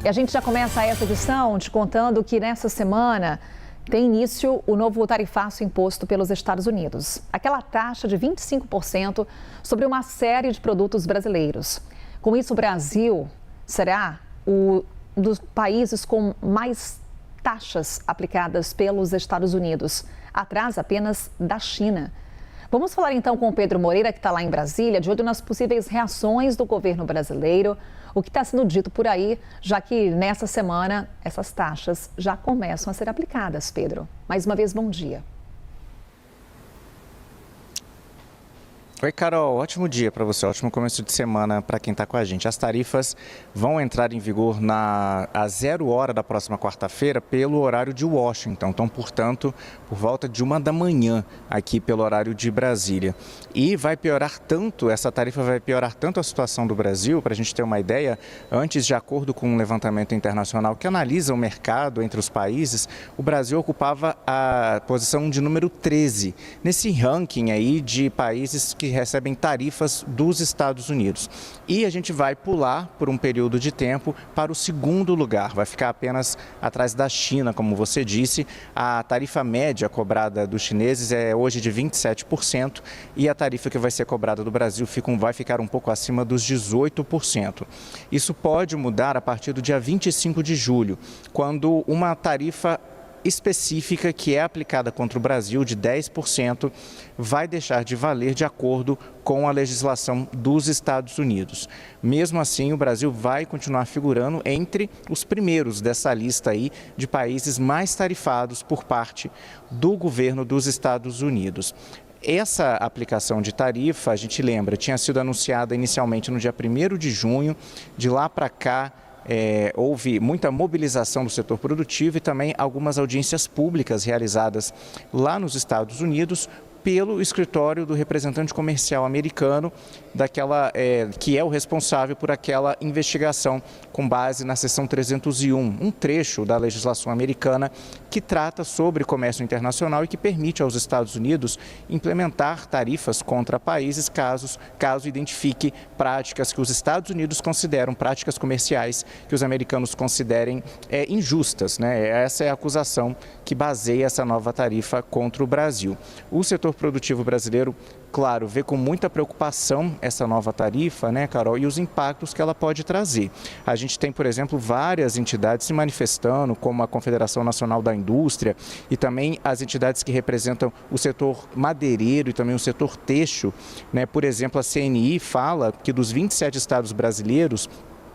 E a gente já começa essa edição te contando que nessa semana tem início o novo tarifaço imposto pelos Estados Unidos. Aquela taxa de 25% sobre uma série de produtos brasileiros. Com isso, o Brasil será um dos países com mais taxas aplicadas pelos Estados Unidos, atrás apenas da China. Vamos falar então com o Pedro Moreira, que está lá em Brasília, de olho nas possíveis reações do governo brasileiro, o que está sendo dito por aí, já que nessa semana essas taxas já começam a ser aplicadas. Pedro, mais uma vez, bom dia. Oi, Carol, ótimo dia para você, ótimo começo de semana para quem está com a gente. As tarifas vão entrar em vigor às 0 hora da próxima quarta-feira pelo horário de Washington, então, portanto, por volta de 1 da manhã aqui pelo horário de Brasília. E vai piorar tanto, essa tarifa vai piorar tanto a situação do Brasil, para a gente ter uma ideia, antes, de acordo com um levantamento internacional que analisa o mercado entre os países, o Brasil ocupava a posição de número 13 nesse ranking aí de países que recebem tarifas dos Estados Unidos. E a gente vai pular por um período de tempo para o segundo lugar, vai ficar apenas atrás da China, como você disse. A tarifa média cobrada dos chineses é hoje de 27% e a tarifa que vai ser cobrada do Brasil vai ficar um pouco acima dos 18%. Isso pode mudar a partir do dia 25 de julho, quando uma tarifa específica que é aplicada contra o Brasil de 10% vai deixar de valer de acordo com a legislação dos Estados Unidos. Mesmo assim, o Brasil vai continuar figurando entre os primeiros dessa lista aí de países mais tarifados por parte do governo dos Estados Unidos. Essa aplicação de tarifa, a gente lembra, tinha sido anunciada inicialmente no dia 1º de junho, de lá para cá, houve muita mobilização do setor produtivo e também algumas audiências públicas realizadas lá nos Estados Unidos pelo escritório do representante comercial americano, que é o responsável por aquela investigação com base na seção 301, um trecho da legislação americana que trata sobre comércio internacional e que permite aos Estados Unidos implementar tarifas contra países caso identifique práticas que os Estados Unidos consideram, práticas comerciais que os americanos considerem injustas, né? Essa é a acusação que baseia essa nova tarifa contra o Brasil. O setor produtivo brasileiro, claro, vê com muita preocupação essa nova tarifa, né, Carol, e os impactos que ela pode trazer. A gente tem, por exemplo, várias entidades se manifestando, como a Confederação Nacional da Indústria e também as entidades que representam o setor madeireiro e também o setor têxtil, né? Por exemplo, a CNI fala que dos 27 estados brasileiros,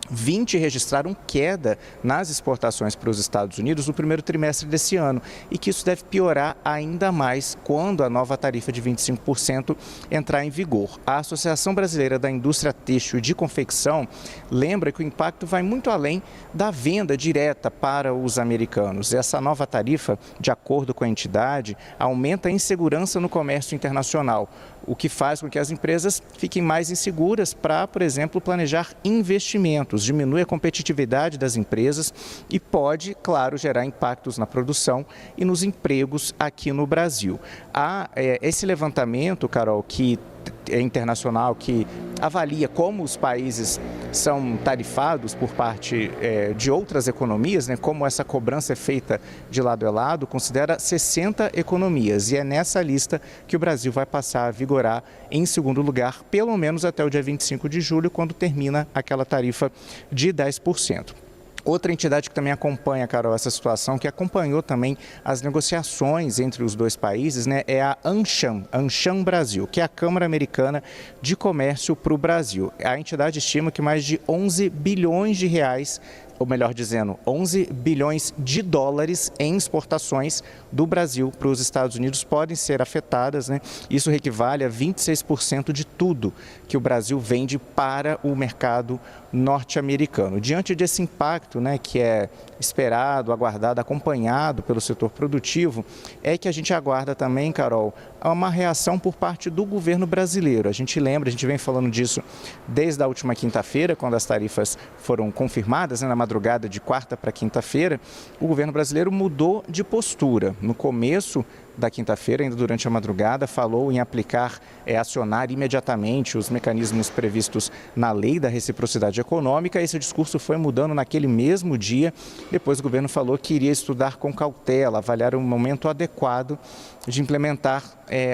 20 registraram queda nas exportações para os Estados Unidos no primeiro trimestre desse ano e que isso deve piorar ainda mais quando a nova tarifa de 25% entrar em vigor. A Associação Brasileira da Indústria Têxtil e de Confecção lembra que o impacto vai muito além da venda direta para os americanos. Essa nova tarifa, de acordo com a entidade, aumenta a insegurança no comércio internacional, o que faz com que as empresas fiquem mais inseguras para, por exemplo, planejar investimentos, diminui a competitividade das empresas e pode, claro, gerar impactos na produção e nos empregos aqui no Brasil. Há esse levantamento, Carol, que é internacional, que avalia como os países são tarifados por parte de outras economias, né, como essa cobrança é feita de lado a lado, considera 60 economias e é nessa lista que o Brasil vai passar a vigorar em segundo lugar, pelo menos até o dia 25 de julho, quando termina aquela tarifa de 10%. Outra entidade que também acompanha, Carol, essa situação, que acompanhou também as negociações entre os dois países, né, é a AmCham Brasil, que é a Câmara Americana de Comércio para o Brasil. A entidade estima que mais de 11 bilhões de reais, ou melhor dizendo, 11 bilhões de dólares em exportações do Brasil para os Estados Unidos podem ser afetadas, né? Isso equivale a 26% de tudo que o Brasil vende para o mercado norte-americano. Diante desse impacto, né, que é esperado, aguardado, acompanhado pelo setor produtivo, é que a gente aguarda também, Carol, uma reação por parte do governo brasileiro. A gente vem falando disso desde a última quinta-feira, quando as tarifas foram confirmadas, né, na madrugada de quarta para quinta-feira. O governo brasileiro mudou de postura. No começo, da quinta-feira, ainda durante a madrugada, falou em aplicar, acionar imediatamente os mecanismos previstos na lei da reciprocidade econômica. Esse discurso foi mudando naquele mesmo dia. Depois o governo falou que iria estudar com cautela, avaliar o momento adequado de implementar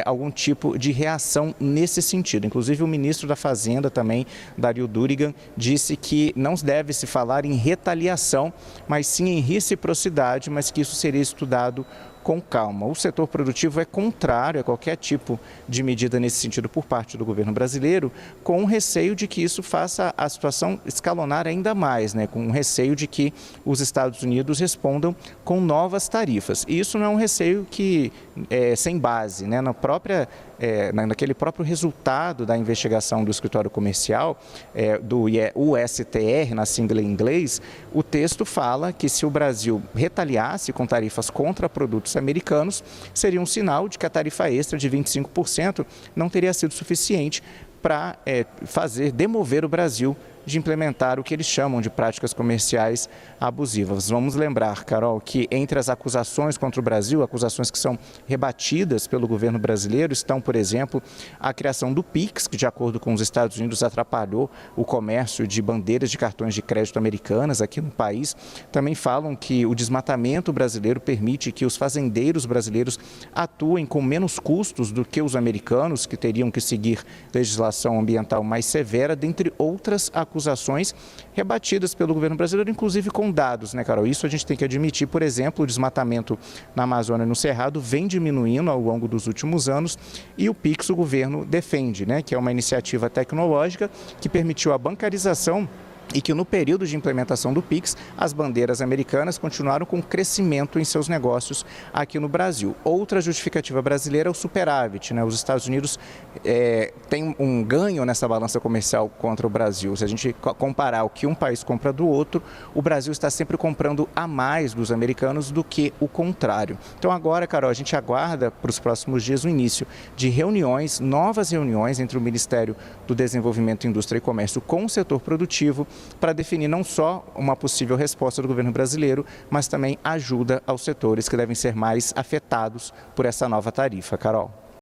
algum tipo de reação nesse sentido. Inclusive o ministro da Fazenda também, Dario Durigan, disse que não deve se falar em retaliação, mas sim em reciprocidade, mas que isso seria estudado com calma. O setor produtivo é contrário a qualquer tipo de medida nesse sentido por parte do governo brasileiro, com o receio de que isso faça a situação escalonar ainda mais, com o receio de que os Estados Unidos respondam com novas tarifas. E isso não é um receio que sem base, naquele próprio resultado da investigação do escritório comercial, do USTR, na sigla em inglês, o texto fala que se o Brasil retaliasse com tarifas contra produtos americanos, seria um sinal de que a tarifa extra de 25% não teria sido suficiente para demover o Brasil de implementar o que eles chamam de práticas comerciais abusivas. Vamos lembrar, Carol, que entre as acusações contra o Brasil, acusações que são rebatidas pelo governo brasileiro, estão, por exemplo, a criação do PIX, que de acordo com os Estados Unidos atrapalhou o comércio de bandeiras de cartões de crédito americanas aqui no país. Também falam que o desmatamento brasileiro permite que os fazendeiros brasileiros atuem com menos custos do que os americanos, que teriam que seguir legislação ambiental mais severa, dentre outras acusações rebatidas pelo governo brasileiro, inclusive com dados, Carol? Isso a gente tem que admitir. Por exemplo, o desmatamento na Amazônia e no Cerrado vem diminuindo ao longo dos últimos anos e o PIX o governo defende, que é uma iniciativa tecnológica que permitiu a bancarização e que no período de implementação do PIX, as bandeiras americanas continuaram com crescimento em seus negócios aqui no Brasil. Outra justificativa brasileira é o superávit. Os Estados Unidos têm um ganho nessa balança comercial contra o Brasil. Se a gente comparar o que um país compra do outro, o Brasil está sempre comprando a mais dos americanos do que o contrário. Então agora, Carol, a gente aguarda para os próximos dias o início de reuniões, novas reuniões entre o Ministério do Desenvolvimento, Indústria e Comércio com o setor produtivo, para definir não só uma possível resposta do governo brasileiro, mas também ajuda aos setores que devem ser mais afetados por essa nova tarifa. Carol.